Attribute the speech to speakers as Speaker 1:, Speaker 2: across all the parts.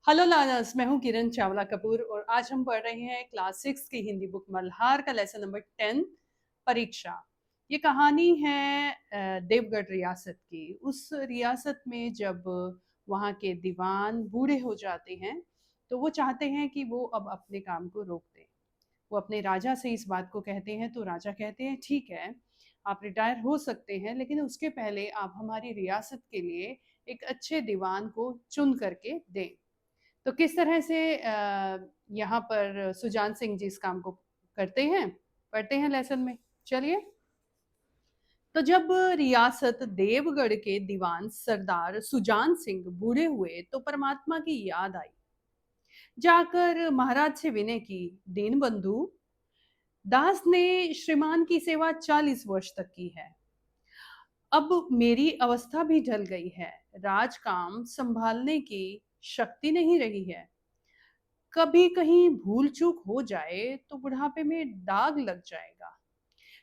Speaker 1: Hello learners, मैं हूं किरण चावला कपूर और आज हम पढ़ रहे हैं क्लास 6 की हिंदी बुक मल्हार का लेसन नंबर 10 परीक्षा। ये कहानी है देवगढ़ रियासत की। उस रियासत में जब वहाँ के दीवान बूढ़े हो जाते हैं तो वो चाहते हैं कि वो अब अपने काम को रोक दें। वो अपने राजा से इस बात को कहते हैं तो राजा कहते हैं ठीक है, आप रिटायर हो सकते हैं, लेकिन उसके पहले आप हमारी रियासत के लिए एक अच्छे दीवान को चुन करके दें। तो किस तरह से यहाँ पर सुजान सिंह जी इस काम को करते हैं, पढ़ते हैं लेसन में। चलिए। तो जब रियासत देवगढ़ के दीवान सरदार सुजान सिंह बूढ़े हुए तो परमात्मा की याद आई। जाकर महाराज से विनय की, दीन बंधु, दास ने श्रीमान की सेवा 40 वर्ष तक की है। अब मेरी अवस्था भी ढल गई है, राज काम संभालने की शक्ति नहीं रही है। कभी कहीं भूल चूक हो जाए तो बुढ़ापे में दाग लग जाएगा,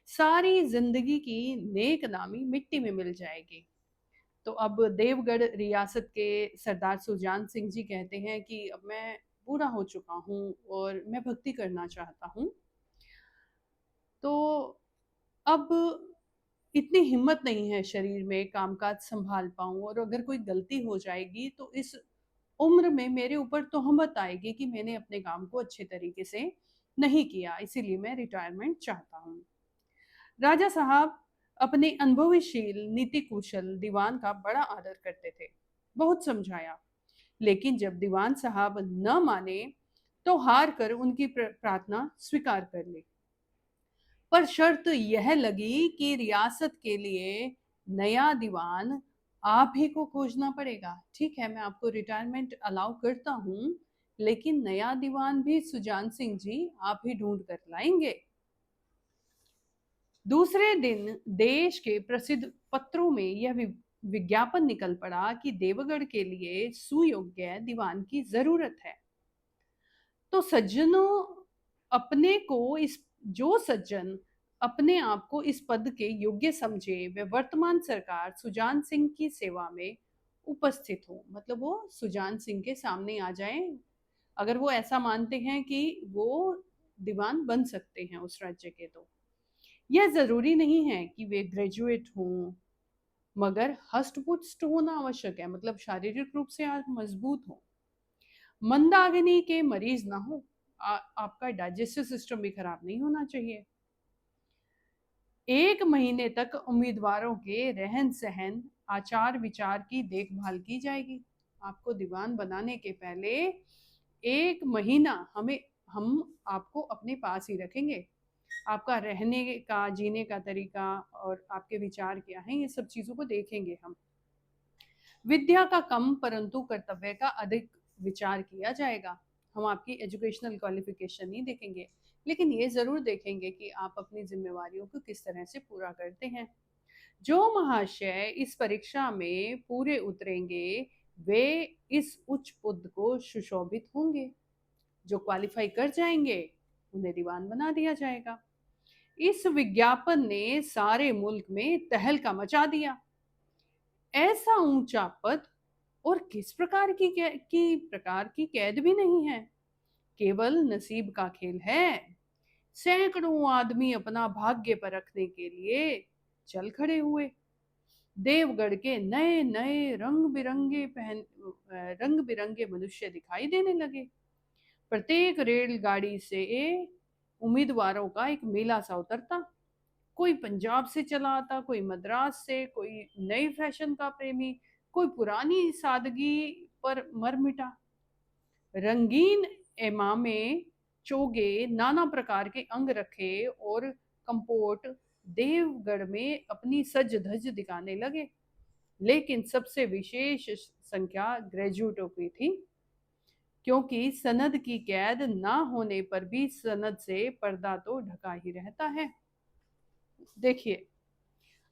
Speaker 1: सारी जिंदगी की नेक नामी मिट्टी में मिल जाएगी। तो अब देवगढ़ रियासत के सरदार सुजान सिंह जी कहते हैं कि अब मैं बूढ़ा हो चुका हूँ और मैं भक्ति करना चाहता हूँ। तो अब इतनी हिम्मत नहीं है शरीर में, कामकाज संभाल पाऊं, और अगर कोई गलती हो जाएगी तो इस उम्र में मेरे ऊपर तोहमत आएगी कि मैंने अपने काम को अच्छे तरीके से नहीं किया, इसीलिए मैं रिटायरमेंट चाहता हूँ। राजा साहब अपने अनुभवीशील नीति कुशल दीवान का बड़ा आदर करते थे। बहुत समझाया, लेकिन जब दीवान साहब न माने तो हार कर उनकी प्रार्थना स्वीकार कर ली। पर शर्त यह लगी कि रियासत के लिए नया दीवान आप ही को खोजना पड़ेगा। ठीक है, मैं आपको रिटायरमेंट अलाउ करता हूँ, लेकिन नया दीवान भी सुजान सिंह जी आप ही ढूंढ कर लाएंगे। दूसरे दिन देश के प्रसिद्ध पत्रों में यह विज्ञापन निकल पड़ा कि देवगढ़ के लिए सुयोग्य दीवान की जरूरत है। तो सज्जनों, अपने को इस जो सज्जन अपने आप को इस पद के योग्य समझे वे वर्तमान सरकार सुजान सिंह की सेवा में उपस्थित हो, मतलब वो सुजान सिंह के सामने आ जाएं अगर वो ऐसा मानते हैं कि वो दीवान बन सकते हैं उस राज्य के। तो यह जरूरी नहीं है कि वे ग्रेजुएट हों, मगर हष्ट-पुष्ट होना आवश्यक है, मतलब शारीरिक रूप से आप मजबूत हो, मंदाग्नि के मरीज ना हो, आपका डाइजेस्टिव सिस्टम भी खराब नहीं होना चाहिए। 1 महीने तक उम्मीदवारों के रहन सहन, आचार विचार की देखभाल की जाएगी। आपको दीवान बनाने के पहले 1 महीना हम आपको अपने पास ही रखेंगे। आपका रहने का, जीने का तरीका और आपके विचार क्या हैं, ये सब चीजों को देखेंगे हम। विद्या का कम परंतु कर्तव्य का अधिक विचार किया जाएगा। हम आपकी एजुकेशनल क्वालिफिकेशन नहीं देखेंगे, लेकिन ये जरूर देखेंगे कि आप अपनी जिम्मेवारियों को किस तरह से पूरा करते हैं। जो महाशय इस परीक्षा में पूरे उतरेंगे वे इस उच्च पद को सुशोभित होंगे। जो क्वालिफाई कर जाएंगे उन्हें दीवान बना दिया जाएगा। इस विज्ञापन ने सारे मुल्क में तहलका मचा दिया। ऐसा ऊंचा पद और किस प्रकार की कैद भी नहीं है, केवल नसीब का खेल है। सैकड़ों आदमी अपना भाग्य परखने के लिए चल खड़े हुए। देवगढ़ के नए नए रंग बिरंगे मनुष्य दिखाई देने लगे। प्रत्येक रेलगाड़ी से उम्मीदवारों का एक मेला सा उतरता। कोई पंजाब से चला आता, कोई मद्रास से, कोई नई फैशन का प्रेमी, कोई पुरानी सादगी पर मर मिटा। रंगीन एमामे, चोगे, नाना प्रकार के अंग रखे और कंपोट देवगढ़ में अपनी सज धज दिखाने लगे। लेकिन सबसे विशेष संख्या ग्रेजुएटों की थी, क्योंकि सनद की कैद ना होने पर भी सनद से पर्दा तो ढका ही रहता है। देखिए,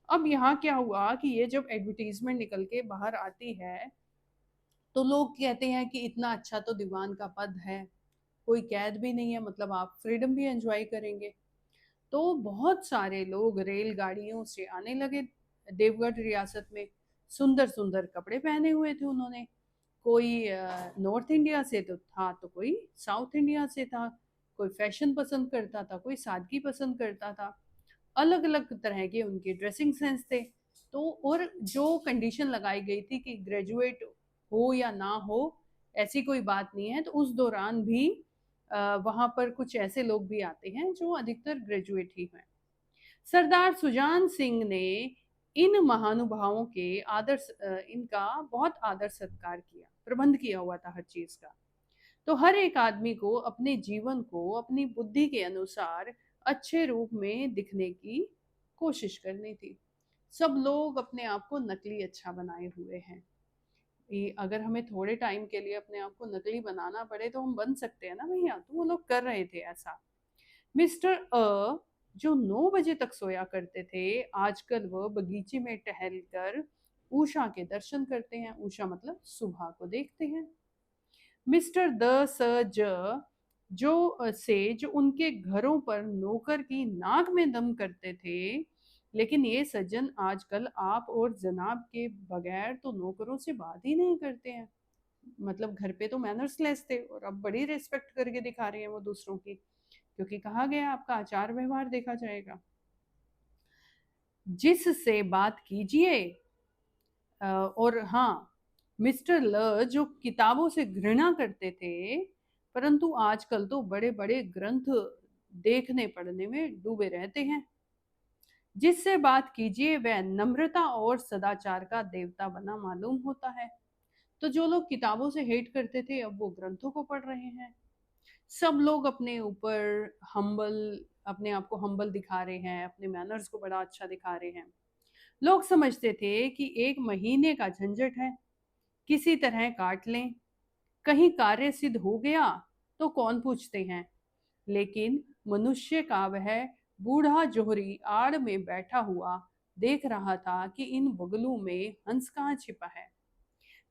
Speaker 1: अब यहाँ क्या हुआ कि ये जब एडवर्टीजमेंट निकल के बाहर आती है तो लोग कहते हैं कि इतना अच्छा तो दीवान का पद है, कोई कैद भी नहीं है, मतलब आप फ्रीडम भी एंजॉय करेंगे। तो बहुत सारे लोग रेलगाड़ियों से आने लगे देवगढ़ रियासत में। सुंदर सुंदर कपड़े पहने हुए थे उन्होंने, कोई नॉर्थ इंडिया से तो था, तो कोई साउथ इंडिया से था, कोई फैशन पसंद करता था, कोई सादगी पसंद करता था। अलग अलग तरह के उनके ड्रेसिंग सेंस थे। तो और जो कंडीशन लगाई गई थी कि ग्रेजुएट हो या ना हो, ऐसी कोई बात नहीं है, तो उस दौरान भी वहाँ पर कुछ ऐसे लोग भी आते हैं जो अधिकतर ग्रेजुएट ही हैं। सरदार सुजान सिंह ने इन महानुभावों के इनका बहुत आदर सत्कार किया, प्रबंध किया हुआ था हर चीज का। तो हर एक आदमी को अपने जीवन को अपनी बुद्धि के अनुसार अच्छे रूप में दिखने की कोशिश करनी थी। सब लोग अपने आप को नकली अच्छा बनाए हुए हैं। अगर हमें थोड़े टाइम के लिए अपने आप को नकली बनाना पड़े तो हम बन सकते हैं ना भैया, तो वो लोग कर रहे थे ऐसा। मिस्टर जो 9 बजे तक सोया करते थे, आजकल वो बगीचे में टहलकर उषा के दर्शन करते हैं। उषा मतलब सुबह को देखते हैं। मिस्टर द स ज जो सेज उनके घरों पर नौकर की नाक में दम करते थे, लेकिन ये सज्जन आजकल आप और जनाब के बगैर तो नौकरों से बात ही नहीं करते हैं। मतलब घर पे तो मैनर्स लेस थे और अब बड़ी रिस्पेक्ट करके दिखा रहे हैं वो दूसरों की, क्योंकि कहा गया आपका आचार व्यवहार देखा जाएगा। जिससे बात कीजिए। और हाँ, मिस्टर ल जो किताबों से घृणा करते थे, परंतु आजकल तो बड़े बड़े ग्रंथ देखने पढ़ने में डूबे रहते हैं। जिससे बात कीजिए वह नम्रता और सदाचार का देवता बना मालूम होता है। तो जो लोग किताबों से हेट करते थे, अब वो ग्रंथों को पढ़ रहे हैं। सब लोग अपने ऊपर हम्बल, अपने आप को हम्बल दिखा रहे हैं, अपने मैनर्स को बड़ा अच्छा दिखा रहे हैं। लोग समझते थे कि 1 महीने का झंझट है, किसी तरह काट लें, कहीं कार्य सिद्ध हो गया तो कौन पूछते हैं। लेकिन मनुष्य का वह बूढ़ा जोहरी आड़ में बैठा हुआ देख रहा था कि इन बगलों में हंस कहाँ छिपा है।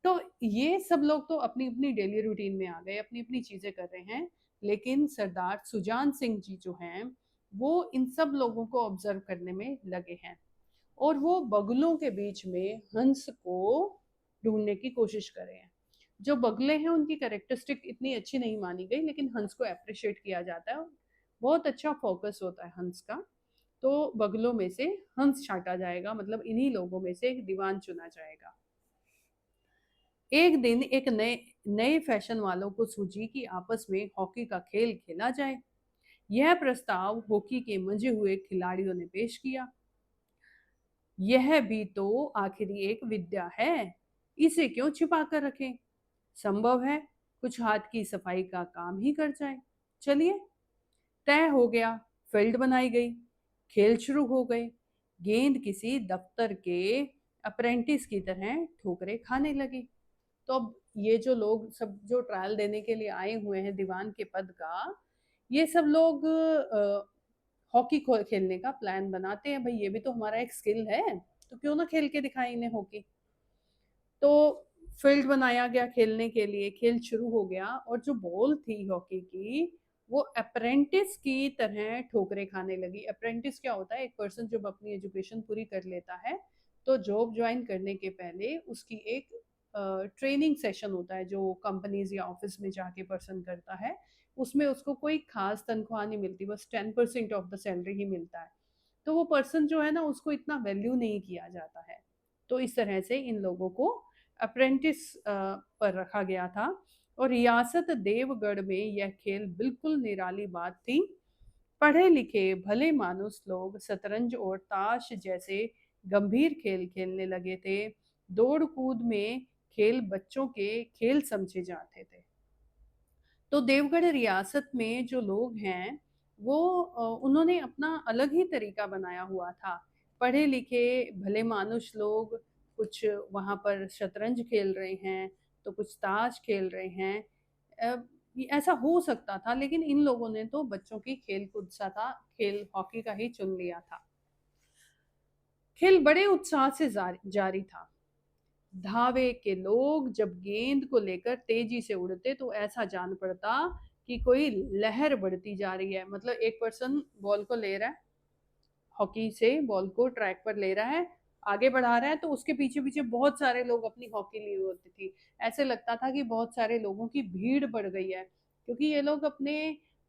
Speaker 1: तो ये सब लोग तो अपनी अपनी डेली रूटीन में आ गए, अपनी अपनी चीजें कर रहे हैं। लेकिन सरदार सुजान सिंह जी जो हैं, वो इन सब लोगों को ऑब्जर्व करने में लगे हैं, और वो बगुलों के बीच में हंस को ढूंढने की कोशिश कर रहे हैं। जो बगले हैं उनकी कैरेक्टरिस्टिक इतनी अच्छी नहीं मानी गई, लेकिन हंस को अप्रिशिएट किया जाता है। बहुत अच्छा फोकस होता है हंस का। तो बगलों में से हंस छांटा जाएगा, मतलब इन्हीं लोगों में से एक दीवान चुना जाएगा। एक दिन एक नए नए फैशन वालों को सूझी कि आपस में हॉकी का खेल खेला जाए। यह प्रस्ताव हॉकी के मंजे हुए खिलाड़ियों ने पेश किया। यह भी तो आखिरी एक विद्या है, इसे क्यों छिपा कर रखें। संभव है कुछ हाथ की सफाई का काम ही कर जाए। चलिए, तय हो गया। फील्ड बनाई गई, खेल शुरू हो गए। गेंद किसी दफ्तर के अप्रेंटिस की तरह ठोकरें खाने लगी। तो अब ये जो लोग सब जो ट्रायल देने के लिए आए हुए हैं दीवान के पद का, ये सब लोग हॉकी खेलने का प्लान बनाते हैं। भाई ये भी तो हमारा एक स्किल है, तो क्यों ना खेल के दिखाएं इन्हें हॉकी। तो फील्ड बनाया गया खेलने के लिए, खेल शुरू हो गया, और जो बॉल थी हॉकी की, वो अप्रेंटिस की तरह ठोकरें खाने लगी। अप्रेंटिस क्या होता है? एक पर्सन जब अपनी एजुकेशन पूरी कर लेता है, तो जॉब ज्वाइन करने के पहले उसकी एक ट्रेनिंग सेशन होता है, जो कंपनीज या ऑफिस में जाके पर्सन करता है। उसमें उसको कोई खास तनख्वाह नहीं मिलती, बस 10% ऑफ द सैलरी ही मिलता है। तो वो पर्सन जो है ना, उसको इतना वैल्यू नहीं किया जाता है। तो इस तरह से इन लोगों को अप्रेंटिस पर रखा गया था। और रियासत देवगढ़ में यह खेल बिल्कुल निराली बात थी। पढ़े लिखे भले मानुस लोग शतरंज और ताश जैसे गंभीर खेल खेलने लगे थे। दौड़ कूद में खेल बच्चों के खेल समझे जाते थे। तो देवगढ़ रियासत में जो लोग हैं, वो उन्होंने अपना अलग ही तरीका बनाया हुआ था। पढ़े लिखे भले मानुष लोग कुछ वहाँ पर शतरंज खेल रहे हैं, तो कुछ ताश खेल रहे हैं। ऐसा हो सकता था, लेकिन इन लोगों ने तो बच्चों की खेल कूद सा था, खेल हॉकी का ही चुन लिया था। खेल बड़े उत्साह से जारी था। धावे के लोग जब गेंद को लेकर तेजी से उड़ते, तो ऐसा जान पड़ता कि कोई लहर बढ़ती जा रही है। मतलब एक पर्सन बॉल को ले रहा है, हॉकी से बॉल को ट्रैक पर ले रहा है, आगे बढ़ा रहा है तो उसके पीछे पीछे बहुत सारे लोग अपनी हॉकी लिए होती थी। ऐसे लगता था कि बहुत सारे लोगों की भीड़ बढ़ गई है, क्योंकि ये लोग अपने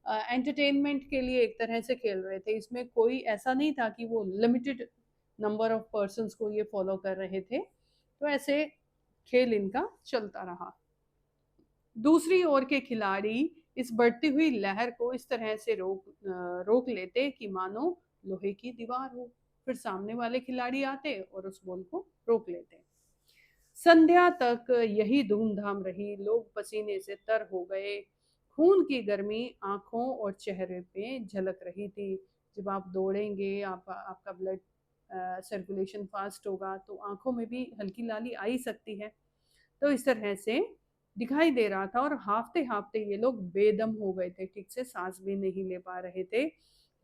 Speaker 1: एंटरटेनमेंट के लिए एक तरह से खेल रहे थे। इसमें कोई ऐसा नहीं था कि वो लिमिटेड नंबर ऑफ पर्सन्स को ये फॉलो कर रहे थे। तो ऐसे खेल इनका चलता रहा। दूसरी ओर के खिलाड़ी इस बढ़ती हुई लहर को इस तरह से रोक लेते कि मानो लोहे की दीवार हो। फिर सामने वाले खिलाड़ी आते और उस बॉल को रोक लेते। संध्या तक यही धूमधाम रही। लोग पसीने से तर हो गए। खून की गर्मी आंखों और चेहरे पे झलक रही थी। जब आप दौड़ेंगे, आपका ब्लड सर्कुलेशन फास्ट होगा, तो आंखों में भी हल्की लाली आ ही सकती है। तो इस तरह से दिखाई दे रहा था, और हाफते हाफते ये लोग बेदम हो गए थे, ठीक से सांस भी नहीं ले पा रहे थे।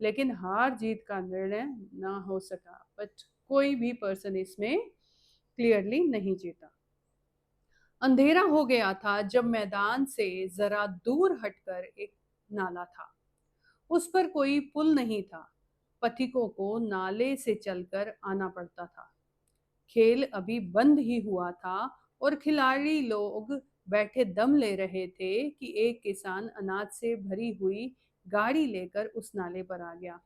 Speaker 1: लेकिन हार जीत का निर्णय ना हो सका। बट कोई भी पर्सन इसमें क्लियरली नहीं जीता। अंधेरा हो गया था जब मैदान से जरा दूर हटकर एक नाला था। उस पर कोई पुल नहीं था। पथिकों को नाले से चलकर आना पड़ता था। खेल अभी बंद ही हुआ था और खिलाड़ी लोग बैठे दम ले रहे थे कि एक किसान अनाज से भरी हुई गाड़ी लेकर उस नाले पर आ गया।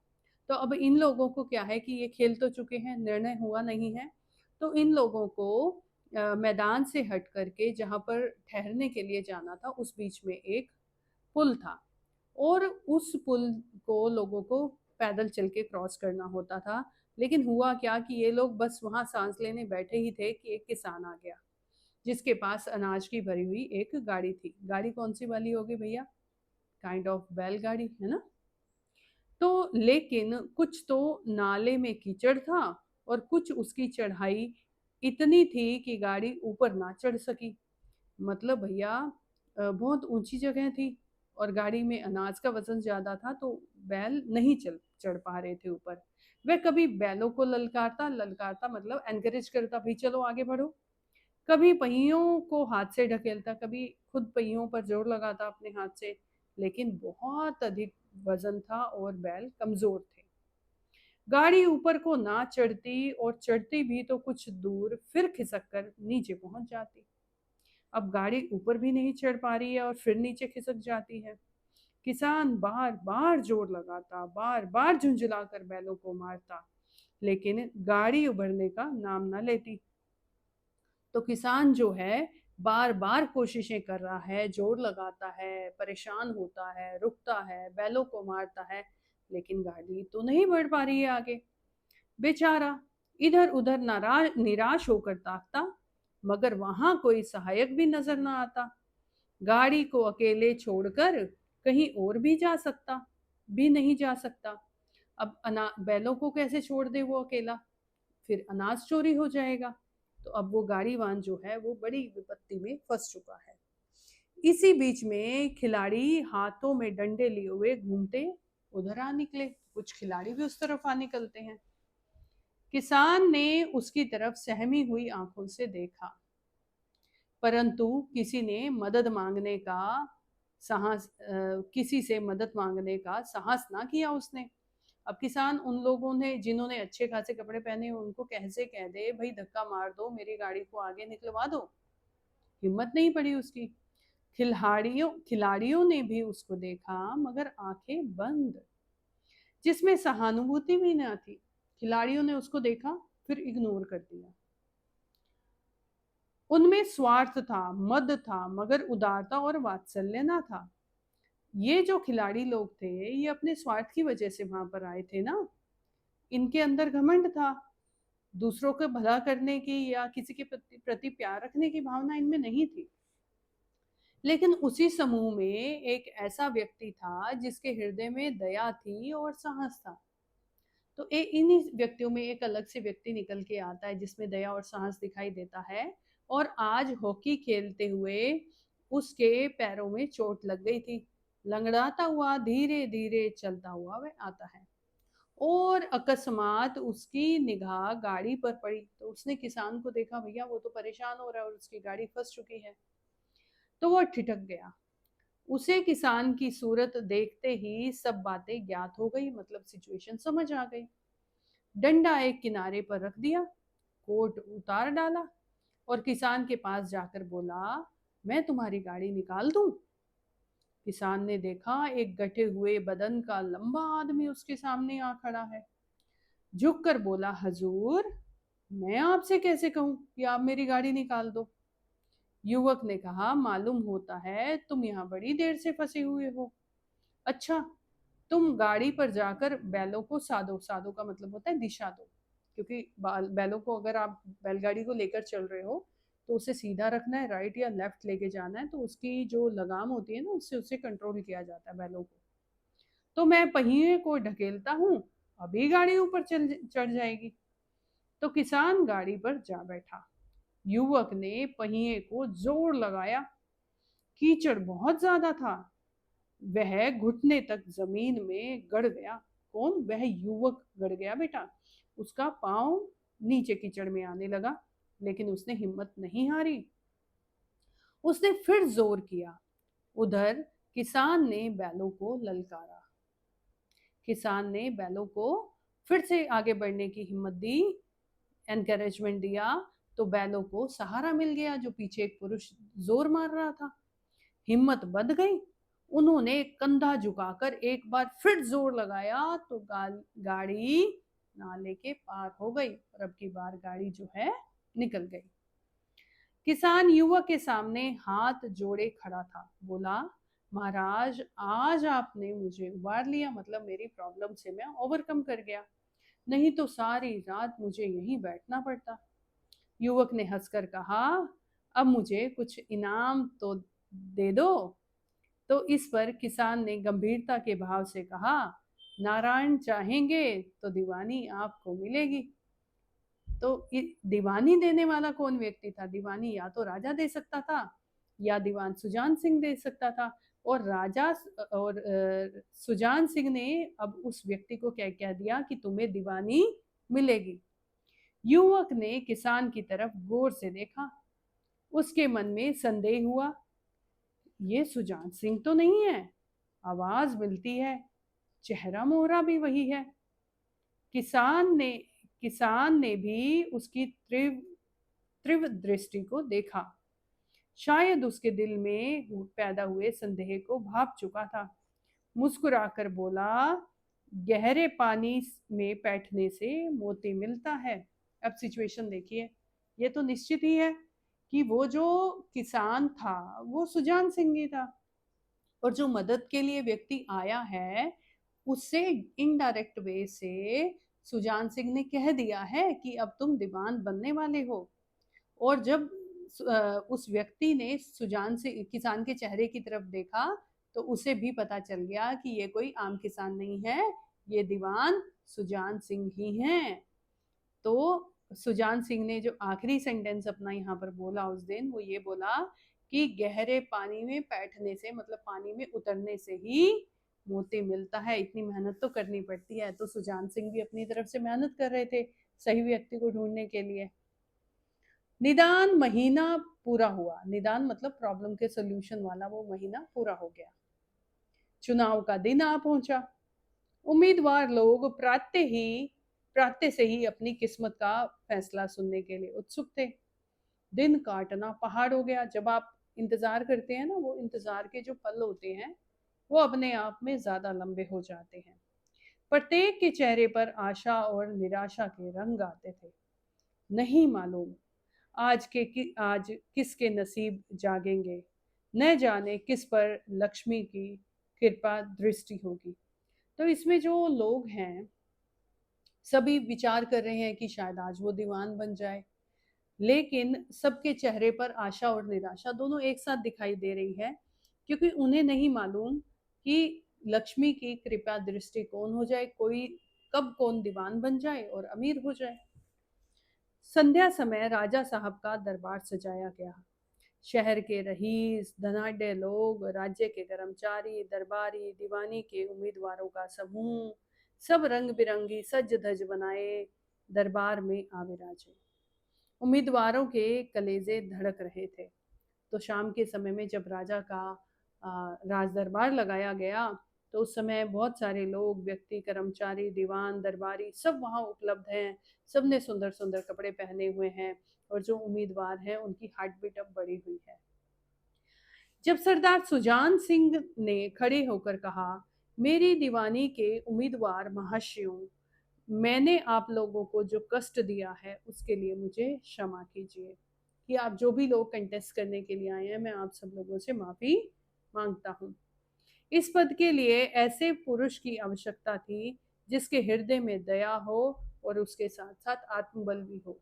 Speaker 1: तो अब इन लोगों को क्या है कि ये खेल तो चुके हैं, निर्णय हुआ नहीं है। तो इन लोगों को मैदान से हट करके जहाँ पर ठहरने के लिए जाना था, उस बीच में एक पुल था, और उस पुल को लोगों को पैदल चल के क्रॉस करना होता था। लेकिन हुआ क्या कि ये लोग बस वहां सांस लेने बैठे ही थे कि एक किसान आ गया, जिसके पास अनाज की भरी हुई एक गाड़ी थी। गाड़ी कौन सी वाली होगी भैया? काइंड ऑफ बैलगाड़ी, है ना? तो लेकिन कुछ तो नाले में कीचड़ था, और कुछ उसकी चढ़ाई इतनी थी कि गाड़ी ऊपर ना चढ़ सकी। मतलब भैया, बहुत ऊंची जगह थी, और गाड़ी में अनाज का वजन ज्यादा था, तो बैल नहीं चल चढ़ पा रहे थे ऊपर। वह कभी बैलों को ललकारता ललकारता, मतलब एनकरेज करता, भाई चलो आगे बढ़ो। कभी पहियों को हाथ से ढकेलता, कभी खुद पहियों पर जोर लगाता अपने हाथ से। लेकिन बहुत अधिक वजन था और बैल कमजोर थे। गाड़ी ऊपर को ना चढ़ती, और चढ़ती भी तो कुछ दूर, फिर खिसक कर नीचे पहुंच जाती। अब गाड़ी ऊपर भी नहीं चढ़ पा रही है और फिर नीचे खिसक जाती है। किसान बार बार जोर लगाता, बार बार झुंझला कर बैलों को मारता, लेकिन गाड़ी उभरने का नाम न लेती। तो किसान जो है, बार बार कोशिशें कर रहा है, जोर लगाता है, परेशान होता है, रुकता है, बैलों को मारता है, लेकिन गाड़ी तो नहीं बढ़ पा रही है आगे। बेचारा इधर उधर नाराज निराश होकर ताकता, मगर वहां कोई सहायक भी नजर न आता। गाड़ी को अकेले छोड़कर कहीं और भी जा सकता, भी नहीं जा सकता। अब बैलों को कैसे छोड़ दे वो अकेला? फिर अनाज चोरी हो जाएगा। तो अब वो गाड़ीवान जो है वो बड़ी विपत्ति में फंस चुका है। इसी बीच में खिलाड़ी हाथों में डंडे लिए हुए घूमते उधर आ निकले। कुछ खिलाड़ी भी उस तरफ आ निकलते हैं। किसान ने उसकी तरफ सहमी हुई आंखों से देखा, परंतु किसी से मदद मांगने का साहस ना किया उसने। अब किसान उन लोगों ने जिन्होंने अच्छे खासे कपड़े पहने, उनको कैसे कह दे भाई धक्का मार दो, मेरी गाड़ी को आगे निकलवा दो? हिम्मत नहीं पड़ी उसकी। खिलाड़ियों ने भी उसको देखा, मगर आंखें बंद, जिसमें सहानुभूति भी ना थी। खिलाड़ियों ने उसको देखा, फिर इग्नोर कर दिया। उनमें स्वार्थ था, मद था, मगर उदारता और वात्सल्य ना था। ये जो खिलाड़ी लोग थे, ये अपने स्वार्थ की वजह से वहां पर आए थे ना। इनके अंदर घमंड था, दूसरों को भला करने की या किसी के प्रति प्यार रखने की भावना इनमें नहीं थी। लेकिन उसी समूह में एक ऐसा व्यक्ति था जिसके हृदय में दया थी और साहस था। तो इन्हीं व्यक्तियों में एक अलग से व्यक्ति निकल के आता है जिसमें दया और साहस दिखाई देता है। और आज हॉकी खेलते हुए उसके पैरों में चोट लग गई थी। लंगड़ाता हुआ धीरे धीरे चलता हुआ वह आता है, और अकस्मात उसकी निगाह गाड़ी पर पड़ी। तो उसने किसान को देखा, भैया वो तो परेशान हो रहा है और उसकी गाड़ी फंस चुकी है। तो वो ठिठक गया। उसे किसान की सूरत देखते ही सब बातें ज्ञात हो गई, मतलब सिचुएशन समझ आ गई। डंडा एक किनारे पर रख दिया, कोट उतार डाला और किसान के पास जाकर बोला, मैं तुम्हारी गाड़ी निकाल दूं? किसान ने देखा एक गठे हुए बदन का लंबा आदमी उसके सामने आ खड़ा है। झुक कर बोला, हजूर, मैं आपसे कैसे कहूं कि आप मेरी गाड़ी निकाल दो? युवक ने कहा, मालूम होता है तुम यहाँ बड़ी देर से फंसे हुए हो। अच्छा, तुम गाड़ी पर जाकर बैलों को साधो। साधो का मतलब होता है दिशा दो, क्योंकि बैलों को अगर आप बैलगाड़ी को लेकर चल रहे हो तो उसे सीधा रखना है, राइट या लेफ्ट लेके जाना है, तो उसकी जो लगाम होती है ना, उससे उसे कंट्रोल किया जाता है बैलों को। तो मैं पहिए को ढकेलता हूँ, अभी गाड़ी ऊपर चढ़ जाएगी। तो किसान गाड़ी पर जा बैठा। युवक ने पहिए को जोर लगाया। कीचड़ बहुत ज्यादा था, वह घुटने तक जमीन में गड़ गया। कौन? वह युवक गड़ गया बेटा। उसका पांव नीचे कीचड़ में आने लगा, लेकिन उसने हिम्मत नहीं हारी। उसने फिर जोर किया। उधर किसान ने बैलों को ललकारा। किसान ने बैलों को फिर से आगे बढ़ने की हिम्मत दी, एनकरेजमेंट दिया। तो बैलों को सहारा मिल गया जो पीछे एक पुरुष जोर मार रहा था। हिम्मत बढ़ गई। उन्होंने कंधा झुकाकर एक बार फिर जोर लगाया तो गाड़ी नाले के पार हो गई और अब की बार गाड़ी जो है निकल गई। किसान युवक के सामने हाथ जोड़े खड़ा था। बोला, महाराज, आज आपने मुझे उबार लिया, मतलब मेरी प्रॉब्लम से मैं ओवरकम कर गया, नहीं तो सारी रात मुझे यहीं बैठना पड़ता। युवक ने हंसकर कहा, अब मुझे कुछ इनाम तो दे दो। तो इस पर किसान ने गंभीरता के भाव से कहा, नारायण चाहेंगे तो दीवानी आपको मिलेगी। तो दीवानी देने वाला कौन व्यक्ति था? दीवानी या तो राजा दे सकता था या दीवान सुजान सिंह दे सकता था। और राजा और सुजान सिंह ने अब उस व्यक्ति को क्या कह दिया कि तुम्हें दीवानी मिलेगी। युवक ने किसान की तरफ गौर से देखा। उसके मन में संदेह हुआ, ये सुजान सिंह तो नहीं है, आवाज मिलती है, चेहरा मोहरा भी वही है। किसान ने किसान ने भी उसकी तीव्र दृष्टि को देखा। शायद उसके दिल में पैदा हुए संदेह को भाप चुका था। मुस्कुराकर बोला, गहरे पानी में बैठने से मोती मिलता है। अब सिचुएशन देखिए, ये तो निश्चित ही है कि वो जो किसान था वो सुजान सिंह ही था, और जो मदद के लिए व्यक्ति आया है उससे इनडायरेक्ट वे से सुजान सिंह ने कह दिया है कि अब तुम दीवान बनने वाले हो। और जब उस व्यक्ति ने सुजान से किसान के चेहरे की तरफ देखा तो उसे भी पता चल गया कि ये कोई आम किसान नहीं है, ये दीवान सुजान सिंह ही हैं। तो सुजान सिंह ने जो आखिरी सेंटेंस अपना यहाँ पर बोला उस दिन, वो ये बोला कि गहरे पानी में बैठने से, मतलब पानी में उतरने से ही मोती मिलता है, इतनी मेहनत तो करनी पड़ती है। तो सुजान सिंह भी अपनी तरफ से मेहनत कर रहे थे सही व्यक्ति को ढूंढने के लिए। निदान महीना पूरा हुआ। निदान मतलब प्रॉब्लम के सोल्यूशन वाला वो महीना पूरा हो गया। चुनाव का दिन आ पहुंचा। उम्मीदवार लोग प्रातः से ही अपनी किस्मत का फैसला सुनने के लिए उत्सुक थे। दिन काटना पहाड़ हो गया। जब आप इंतजार करते हैं ना, वो इंतजार के जो पल होते हैं वो अपने आप में ज्यादा लंबे हो जाते हैं। प्रत्येक के चेहरे पर आशा और निराशा के रंग आते थे। नहीं मालूम आज किसके नसीब जागेंगे, न जाने किस पर लक्ष्मी की कृपा दृष्टि होगी। तो इसमें जो लोग हैं सभी विचार कर रहे हैं कि शायद आज वो दीवान बन जाए, लेकिन सबके चेहरे पर आशा और निराशा दोनों एक साथ दिखाई दे रही है, क्योंकि उन्हें नहीं मालूम कि लक्ष्मी की कृपा दृष्टि कौन हो जाए, कौन दीवान बन जाए और अमीर हो जाए। संध्या समय राजा साहब का दरबार सजाया गया। शहर के रईस, धनाढ्य लोग, राज्य के कर्मचारी, दरबारी, दीवानी के उम्मीदवारों का समूह, सब रंग बिरंगी सज धज बनाए दरबार में आ विराजे। उम्मीदवारों के कलेजे धड़क रहे थे। तो शाम के समय में जब राजा का राज दरबार लगाया गया तो उस समय बहुत सारे लोग, व्यक्ति, कर्मचारी, दीवान, दरबारी सब वहाँ उपलब्ध हैं। सब ने सुंदर सुंदर कपड़े पहने हुए हैं और जो उम्मीदवार हैं उनकी हार्ट बीट अब बढ़ी हुई है। जब सरदार सुजान सिंह ने खड़े होकर कहा, मेरी दीवानी के उम्मीदवार महाशयों, मैंने आप लोगों को जो कष्ट दिया है उसके लिए मुझे क्षमा कीजिए। कि आप जो भी लोग कंटेस्ट करने के लिए आए हैं, मैं आप सब लोगों से माफी मांगता हूँ। इस पद के लिए ऐसे पुरुष की आवश्यकता थी जिसके हृदय में दया हो और उसके साथ साथ आत्मबल भी हो,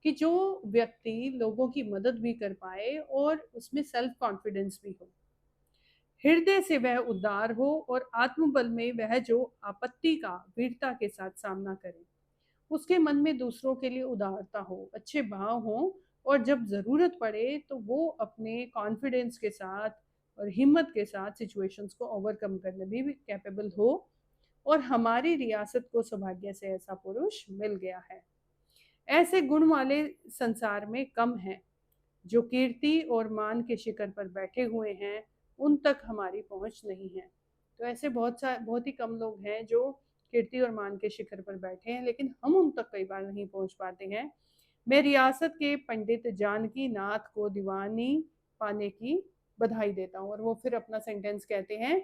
Speaker 1: कि जो व्यक्ति लोगों की मदद भी कर पाए और उसमें सेल्फ कॉन्फिडेंस भी हो, हृदय से वह उदार हो और आत्मबल में वह जो आपत्ति का वीरता के साथ सामना करे, उसके मन में दूसरों के लिए उदारता हो, अच्छे भाव हो और जब जरूरत पड़े तो वो अपने कॉन्फिडेंस के साथ और हिम्मत के साथ सिचुएशंस को ओवरकम करने में भी कैपेबल हो। और हमारी रियासत को सौभाग्य से ऐसा पुरुष मिल गया है। ऐसे गुण वाले संसार में कम हैं। जो कीर्ति और मान के शिखर पर बैठे हुए हैं उन तक हमारी पहुंच नहीं है। तो ऐसे बहुत ही कम लोग हैं जो कीर्ति और मान के शिखर पर बैठे हैं, लेकिन हम उन तक कई बार नहीं पहुंच पाते हैं। मैं रियासत के पंडित जानकी नाथ को दीवानी पाने की बधाई देता हूँ। और वो फिर अपना सेंटेंस कहते हैं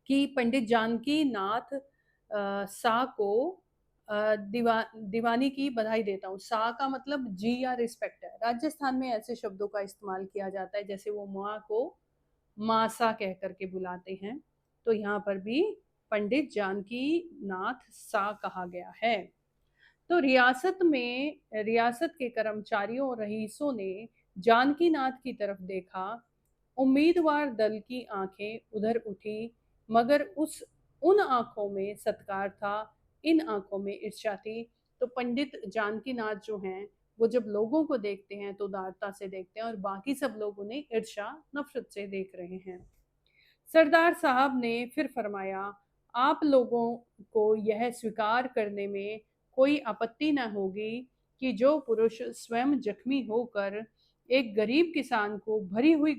Speaker 1: कि पंडित जानकी नाथ सा को दीवानी की बधाई देता हूँ। सा का मतलब जी या रिस्पेक्ट है। राजस्थान में ऐसे शब्दों का इस्तेमाल किया जाता है, जैसे वो माँ को मासा कह करके बुलाते हैं, तो यहाँ पर भी पंडित जानकी नाथ सा कहा गया है। तो रियासत के कर्मचारियों और रईसों ने जानकी नाथ की तरफ देखा। उम्मीदवार दल की आंखें उधर उठी, मगर उन आंखों में सत्कार था, इन आंखों में ईर्ष्या थी। तो पंडित जानकी नाथ जो हैं, वो जब लोगों को देखते हैं तो उदारता से देखते हैं और बाकी सब लोग उन्हें ईर्ष्या नफरत से देख रहे हैं। सरदार साहब ने फिर फरमाया, आप लोगों को यह स्वीकार करने में कोई आपत्ति न होगी कि जो पुरुष स्वयं जख्मी होकर एक गरीब किसान को भरी हुई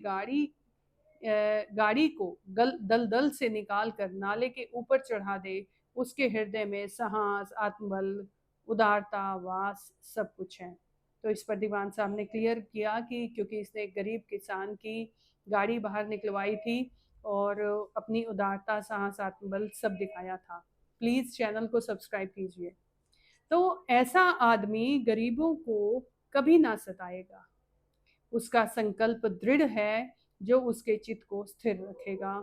Speaker 1: गाड़ी को दलदल से निकाल कर नाले के ऊपर चढ़ा दे, उसके हृदय में साहस, आत्मबल, उदारता, वास सब कुछ है। तो इस पर दीवान साहब ने क्लियर किया कि क्योंकि इसने एक गरीब किसान की गाड़ी बाहर निकलवाई थी और अपनी उदारता, साहस, आत्मबल सब दिखाया था। प्लीज चैनल को सब्सक्राइब कीजिए। तो ऐसा आदमी गरीबों को कभी ना सताएगा। उसका संकल्प दृढ़ है जो उसके चित्त को स्थिर रखेगा।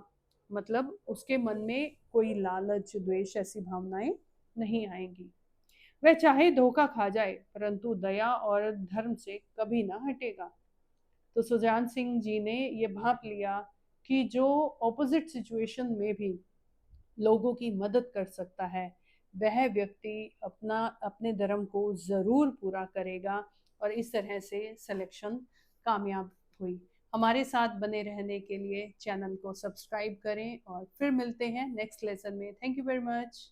Speaker 1: मतलब उसके मन में कोई लालच, द्वेष ऐसी भावनाएं नहीं आएंगी। वह चाहे धोखा खा जाए परंतु दया और धर्म से कभी ना हटेगा। तो सुजान सिंह जी ने ये भाप लिया कि जो ऑपोजिट सिचुएशन में भी लोगों की मदद कर सकता है, वह व्यक्ति अपने धर्म को ज़रूर पूरा करेगा। और इस तरह से सिलेक्शन कामयाब हुई। हमारे साथ बने रहने के लिए चैनल को सब्सक्राइब करें और फिर मिलते हैं नेक्स्ट लेसन में। Thank you very much.